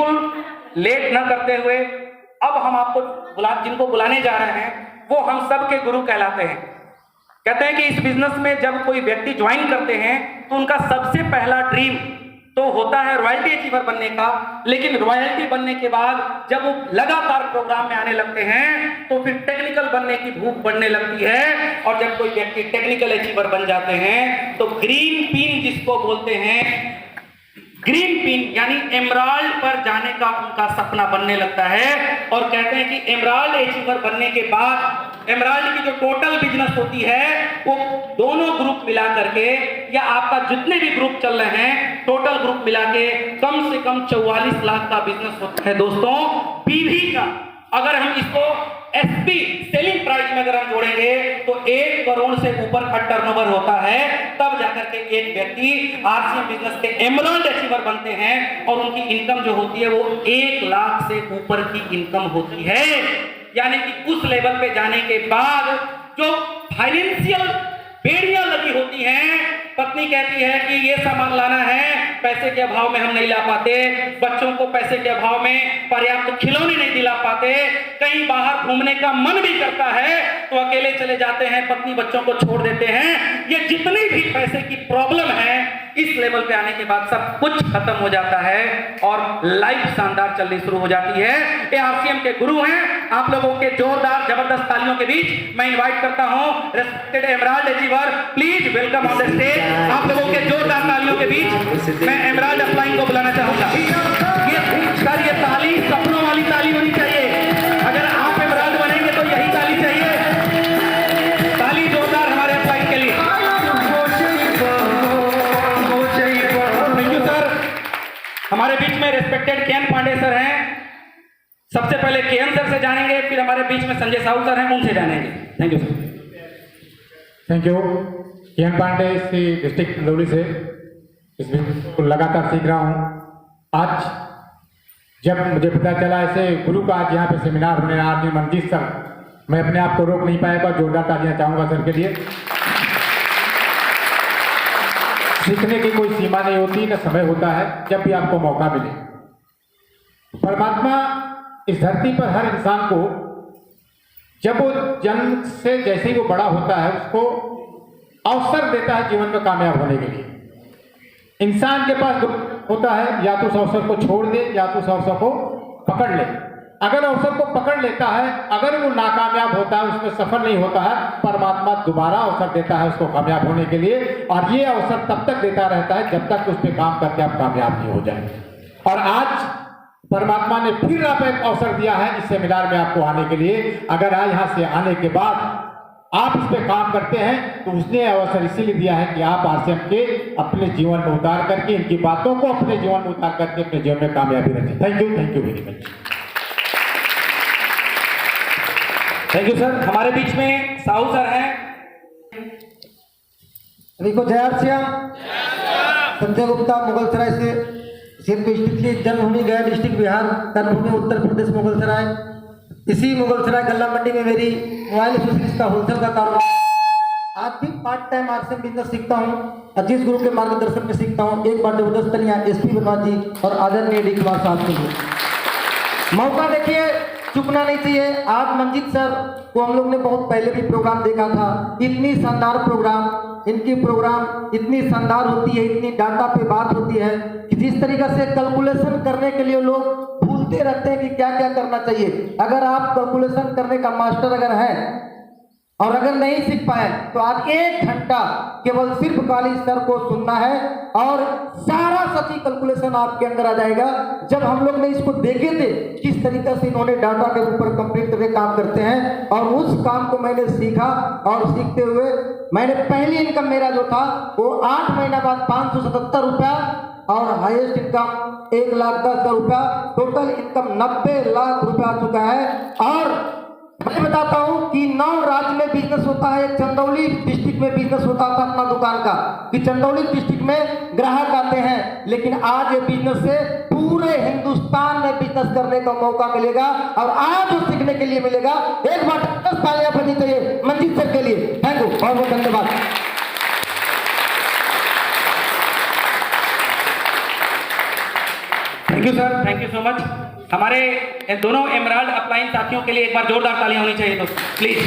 बिल्कुल लेट न करते हुए अब हम आपको जिनको बुलाने जा रहे हैं वो हम सब के गुरु कहलाते हैं। कहते हैं कि इस बिजनेस में जब कोई व्यक्ति ज्वाइन करते हैं तो उनका सबसे पहला ड्रीम तो होता है रॉयल्टी अचीवर बनने का, लेकिन रॉयल्टी बनने के बाद जब वो लगातार प्रोग्राम में आने लगते हैं तो फिर टेक्निकल बनने की भूख बढ़ने लगती है, और जब कोई व्यक्ति टेक्निकल अचीवर बन जाते हैं तो ग्रीन पिन जिसको बोलते हैं, ग्रीन पिन यानी एमराल्ड पर जाने का उनका सपना बनने लगता है। और कहते हैं कि एमराल्ड अचीवर बनने के बाद एमराल्ड की जो टोटल बिजनेस होती है वो दोनों ग्रुप मिला करके या आपका जितने भी ग्रुप चल रहे हैं टोटल ग्रुप मिला के कम से कम 44 लाख का बिजनेस होता है दोस्तों। पीवी का अगर हम इसको एसपी सेलिंग प्राइस में अगर हम जोड़ेंगे तो 1 करोड़ से ऊपर का टर्नओवर होता है, तब जाकर के एक व्यक्ति आरसीएम बिजनेस के एमराल्ड अचीवर बनते हैं और उनकी इनकम जो होती है वो 1 लाख से ऊपर की इनकम होती है। यानी कि उस लेवल पे जाने के बाद जो फाइनेंशियल बेड़ियां लगी होती हैं, पत्नी कहती है कि ये सामान लाना है, पैसे के अभाव में हम नहीं ला पाते, बच्चों को पैसे के अभाव में पर्याप्त खिलौने नहीं दिला पाते, कहीं बाहर घूमने का मन भी करता है तो अकेले चले जाते हैं, पत्नी बच्चों को छोड़ देते हैं। ये जितनी भी पैसे की प्रॉब्लम है इस लेवल पे आने के बाद सब कुछ खत्म हो जाता है और लाइफ शानदार चलनी शुरू हो जाती है। ये आरसीएम के गुरु हैं, आप लोगों के जोरदार जबरदस्त तालियों के बीच मैं इनवाइट करता हूं respected emerald achiever, please welcome on the stage. आप लोगों के जोरदार तालियों के बीच मैं एमराल्ड अपलाइन को बुलाना चाहूंगा। ये ताली सपनों वाली ताली होनी चाहिए, अगर आप एमराल्ड बनेंगे तो यही ताली चाहिए। ताली जोरदार हमारे अपलाइन के लिए। Thank you sir. हमारे बीच में रेस्पेक्टेड केएन पांडे सर हैं, सबसे पहले केएन सर से जानेंगे, फिर हमारे बीच में संजय साहू सर हैं, उनसे जानेंगे। Thank you sir. Thank you. K N Pandey इसी डिस्ट्रिक्ट चंदौली से इस बिजनेस को लगातार सीख रहा हूँ। आज जब मुझे पता चला ऐसे गुरु का आज यहाँ पे सेमिनार होने आज मंजीत सर, मैं अपने आप को रोक नहीं पाएगा, जोरदार तालियां चाहूँगा सर के लिए। सीखने की कोई सीमा नहीं होती, न समय होता है, जब भी आपको मौका मिले। परमात्मा इस धरती पर हर इंसान को जब वो जन्म से जैसे ही वो बड़ा होता है उसको अवसर देता है जीवन में कामयाब होने के लिए। इंसान के पास होता है या तो उस अवसर को छोड़ दे या तो उस अवसर को पकड़ ले। अगर अवसर को पकड़ लेता है, अगर वो नाकामयाब होता है, उसमें सफल नहीं होता है, परमात्मा दोबारा अवसर देता है उसको कामयाब होने के लिए, और ये अवसर तब तक देता रहता है जब तक उस पर काम करके आप कामयाब नहीं हो जाए। और आज परमात्मा ने फिर आप एक अवसर दिया है इस सेमिनार में आपको आने के लिए। अगर आज यहाँ से आने के बाद आप इस पे काम करते हैं तो उसने अवसर इसीलिए दिया है कि आप आरसीएम के अपने जीवन में उतार करके, इनकी बातों को अपने जीवन में उतार करके अपने जीवन में कामयाबी रखें। Thank you very much. Thank you sir. हमारे बीच में साहू सर हैं। देखो जय आरसीएम। संजय गुप्ता मुगलसराय से, सिर्फ डिस्ट्रिक्ट की जन्मभूमि गया डिस्ट्रिक्ट बिहार, कर्मभूमि उत्तर प्रदेश मुगलसराय। इसी मुगलसराय गल्ला मंडी में मेरी मोबाइल एक्सेसरीज का होलसेल का कारोबार। आज भी पार्ट टाइम आरसीएम बिजनेस सीखता हूँ, अजीज गुरु के मार्गदर्शन में सीखता हूँ। एक बार जबरदस्त तलियां एसपी बनवा जी और आदरणीय डी कुमार साहब के लिए। मौका देखिए, चुकना नहीं चाहिए। आज मंजीत सर को हम लोग ने बहुत पहले भी प्रोग्राम देखा था, इतनी शानदार प्रोग्राम, इनकी प्रोग्राम इतनी शानदार होती है, इतनी डाटा पे बात होती है कि जिस तरीके से कैलकुलेशन करने के लिए लोग भूलते रहते हैं कि क्या क्या करना चाहिए। अगर आप कैलकुलेशन करने का मास्टर अगर हैं और अगर नहीं सीख पाए तो आज 1 घंटा केवल सिर्फ काली सर को सुनना है और सारा सच्ची कैलकुलेशन आपके अंदर आ जाएगा। जब हम लोग ने इसको देखे थे किस तरीके से इन्होंने डाटा के ऊपर कंप्लीट करके काम करते हैं, और उस काम को मैंने सीखा और सीखते हुए मैंने पहली इनकम मेरा जो था वो 8 महीना बाद 577 रुपया और हाईएस्ट इनकम 1,10,000 रुपया, टोटल इनकम 90 लाख रुपया आ चुका है। और मैं बताता हूं कि 9 राज्य में बिजनेस होता है, चंदौली डिस्ट्रिक्ट में बिजनेस होता था अपना दुकान का, कि चंदौली डिस्ट्रिक्ट में ग्राहक आते हैं, लेकिन आज ये बिजनेस से पूरे हिंदुस्तान में बिजनेस करने का मौका मिलेगा और आज वो सीखने के लिए मिलेगा। एक बार 10 तालियां बजनी चाहिए मंजीत सर के लिए। थैंक यू, बहुत बहुत धन्यवाद। Thank you sir. Thank you. You so much. हमारे दोनों एमराल्ड अपलाइन साथियों के लिए एक बार जोरदार तालियां होनी चाहिए दोस्तों, प्लीज।